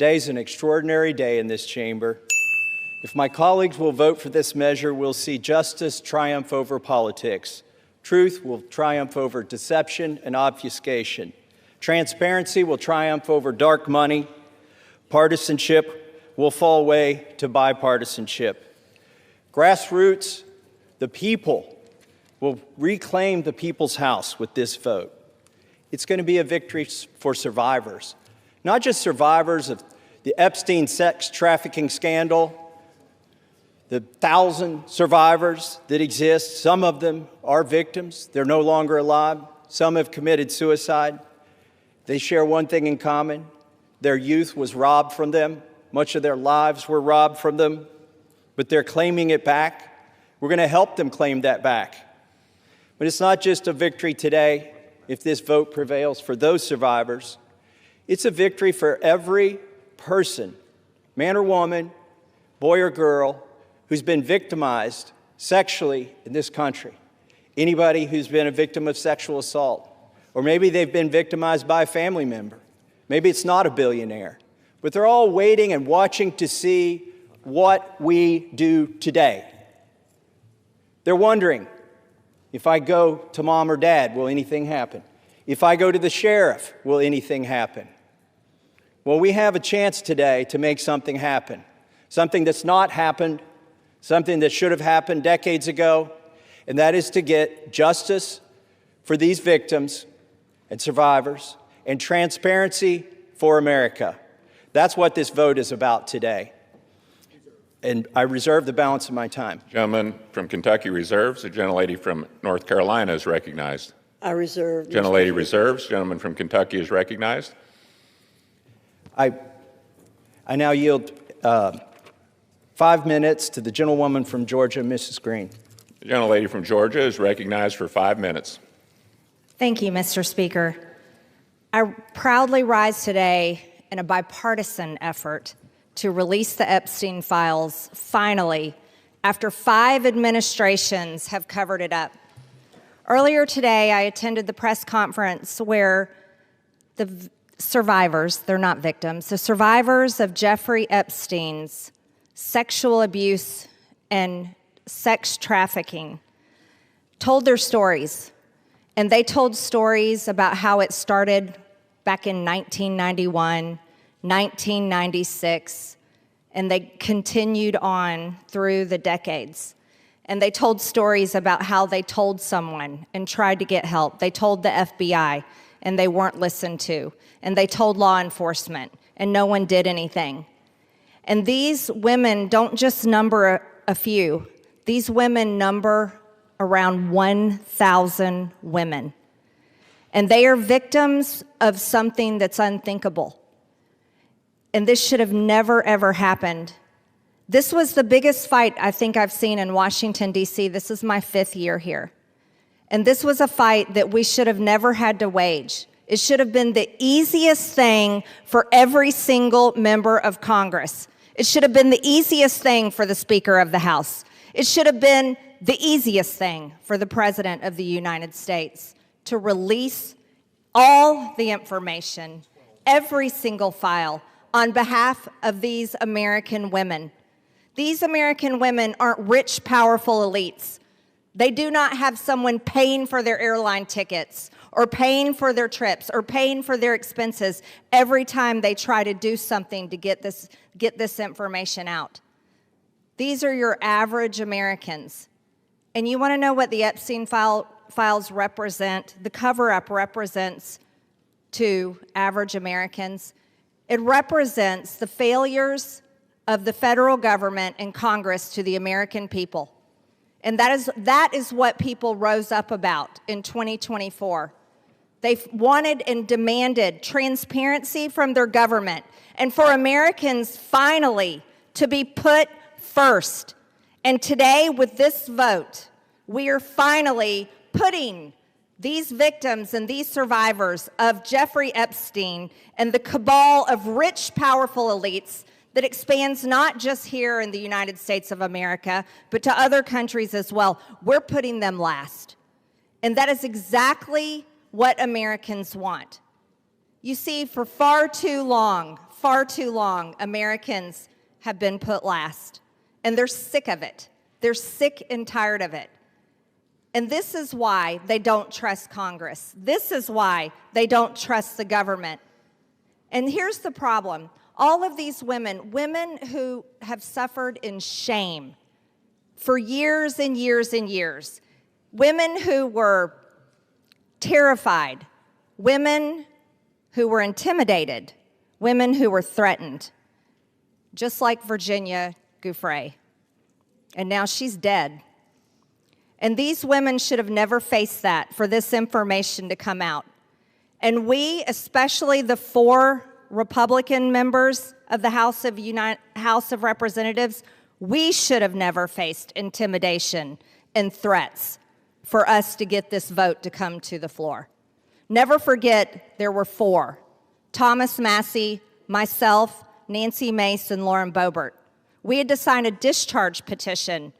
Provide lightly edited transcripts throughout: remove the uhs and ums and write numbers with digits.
today's an extraordinary day in this chamber. If my colleagues will vote for this measure, we'll see justice triumph over politics. Truth will triumph over deception and obfuscation. Transparency will triumph over dark money. Partisanship will fall away to bipartisanship. Grassroots, the people, will reclaim the people's house with this vote. It's going to be a victory for survivors, not just survivors of the Epstein sex trafficking scandal, the 1,000 survivors that exist. Some of them are victims. They're no longer alive. Some have committed suicide. They share one thing in common. Their youth was robbed from them. Much of their lives were robbed from them, but they're claiming it back. We're going to help them claim that back. But it's not just a victory today, if this vote prevails, for those survivors. It's a victory for every person, man or woman, boy or girl, who's been victimized sexually in this country. Anybody who's been a victim of sexual assault, or maybe they've been victimized by a family member. Maybe it's not a billionaire, but they're all waiting and watching to see what we do today. They're wondering, if I go to mom or dad, will anything happen? If I go to the sheriff, will anything happen? Well, we have a chance today to make something happen, something that's not happened, something that should have happened decades ago, and that is to get justice for these victims and survivors and transparency for America. That's what this vote is about today. And I reserve the balance of my time. Gentleman from Kentucky reserves. The gentlelady from North Carolina is recognized. I reserve. Gentlelady reserves. Gentleman from Kentucky is recognized. I now yield 5 minutes to the gentlewoman from Georgia, Mrs. Greene. The gentlelady from Georgia is recognized for 5 minutes. Thank you, Mr. Speaker. I proudly rise today in a bipartisan effort to release the Epstein files, finally, after 5 administrations have covered it up. Earlier today, I attended the press conference where the survivors, they're not victims, the survivors of Jeffrey Epstein's sexual abuse and sex trafficking told their stories. And they told stories about how it started back in 1991, 1996, and they continued on through the decades. And they told stories about how they told someone and tried to get help. They told the FBI, and they weren't listened to. And they told law enforcement, and no one did anything. And these women don't just number a few. These women number around 1,000 women. And they are victims of something that's unthinkable. And this should have never, ever happened. This was the biggest fight I think I've seen in Washington, D.C. This is my 5th year here. And this was a fight that we should have never had to wage. It should have been the easiest thing for every single member of Congress. It should have been the easiest thing for the Speaker of the House. It should have been the easiest thing for the President of the United States to release all the information, every single file, on behalf of these American women. These American women aren't rich, powerful elites. They do not have someone paying for their airline tickets or paying for their trips or paying for their expenses every time they try to do something to get this information out. These are your average Americans. And you want to know what the Epstein files represent? The cover-up represents to average Americans. It represents the failures of the federal government and Congress to the American people. And that is what people rose up about in 2024. They wanted and demanded transparency from their government and for Americans finally to be put first. And today, with this vote, we are finally putting these victims and these survivors of Jeffrey Epstein and the cabal of rich, powerful elites that expands not just here in the United States of America, but to other countries as well. We're putting them last. And that is exactly what Americans want. You see, for far too long, far too long, Americans have been put last, and they're sick of it. They're sick and tired of it. And this is why they don't trust Congress. This is why they don't trust the government. And here's the problem. All of these women who have suffered in shame for years and years and years, women who were terrified, women who were intimidated, women who were threatened, just like Virginia Giuffre. And now she's dead. And these women should have never faced that, for this information to come out. And we, especially the 4 Republican members of the House of Representatives, we should have never faced intimidation and threats for us to get this vote to come to the floor. Never forget, there were 4: Thomas Massie, myself, Nancy Mace, and Lauren Boebert. We had to sign a discharge petition,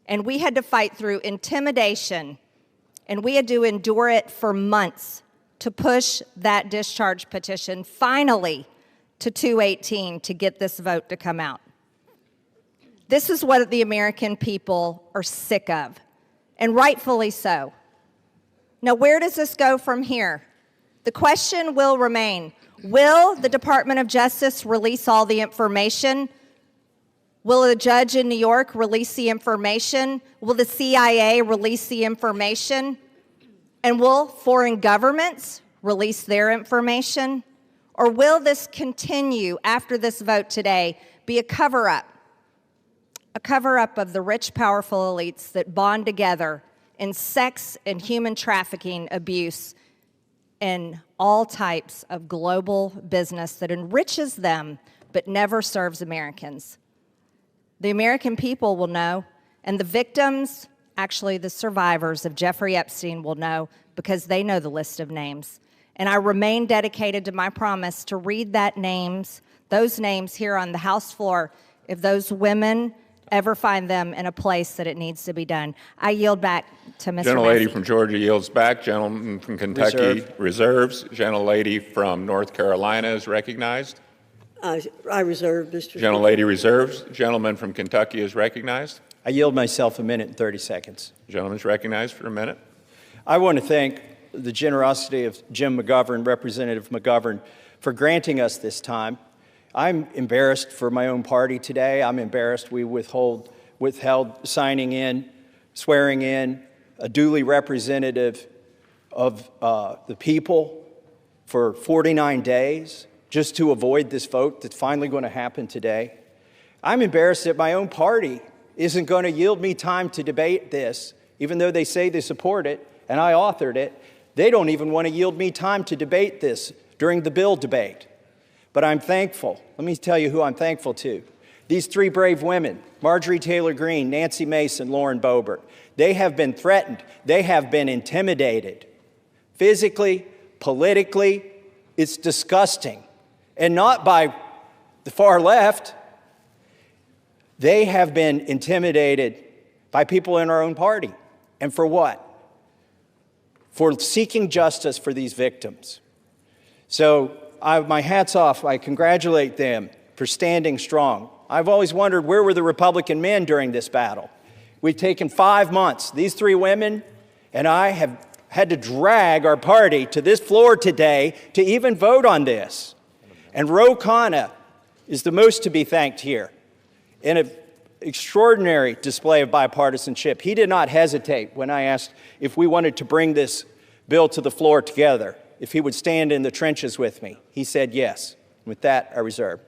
and we had to fight through intimidation, and we had to endure it for months to push that discharge petition finally to 218 to get this vote to come out. This is what the American people are sick of, and rightfully so. Now, where does this go from here? The question will remain, will the Department of Justice release all the information? Will a judge in New York release the information? Will the CIA release the information? And will foreign governments release their information? Or will this continue after this vote today be a cover-up of the rich, powerful elites that bond together in sex and human trafficking abuse and all types of global business that enriches them but never serves Americans? The American people will know, and the victims, actually the survivors of Jeffrey Epstein, will know, because they know the list of names. And I remain dedicated to my promise to read those names here on the House floor if those women ever find them in a place that it needs to be done. I yield back to Mr. Gentlelady Massie. from Georgia yields back. Gentleman from Kentucky reserves. Gentlelady from North Carolina is recognized. I reserve, Mr. Gentlelady reserves. Gentleman from Kentucky is recognized. I yield myself 1 minute and 30 seconds. Gentleman's recognized for a minute. I want to thank the generosity of Jim McGovern, Representative McGovern, for granting us this time. I'm embarrassed for my own party today. I'm embarrassed we withheld signing in, swearing in a duly representative of the people for 49 days just to avoid this vote that's finally going to happen today. I'm embarrassed that my own party isn't going to yield me time to debate this, even though they say they support it, and I authored it. They don't even want to yield me time to debate this during the bill debate. But I'm thankful. Let me tell you who I'm thankful to. These 3 brave women, Marjorie Taylor Greene, Nancy Mace, and Lauren Boebert. They have been threatened. They have been intimidated. Physically, politically, it's disgusting. And not by the far left. They have been intimidated by people in our own party. And for what? For seeking justice for these victims. So my hat's off. I congratulate them for standing strong. I've always wondered, where were the Republican men during this battle? We've taken 5 months. These 3 women and I have had to drag our party to this floor today to even vote on this. And Ro Khanna is the most to be thanked here in an extraordinary display of bipartisanship. He did not hesitate when I asked if we wanted to bring this bill to the floor together, if he would stand in the trenches with me. He said yes. With that, I reserve.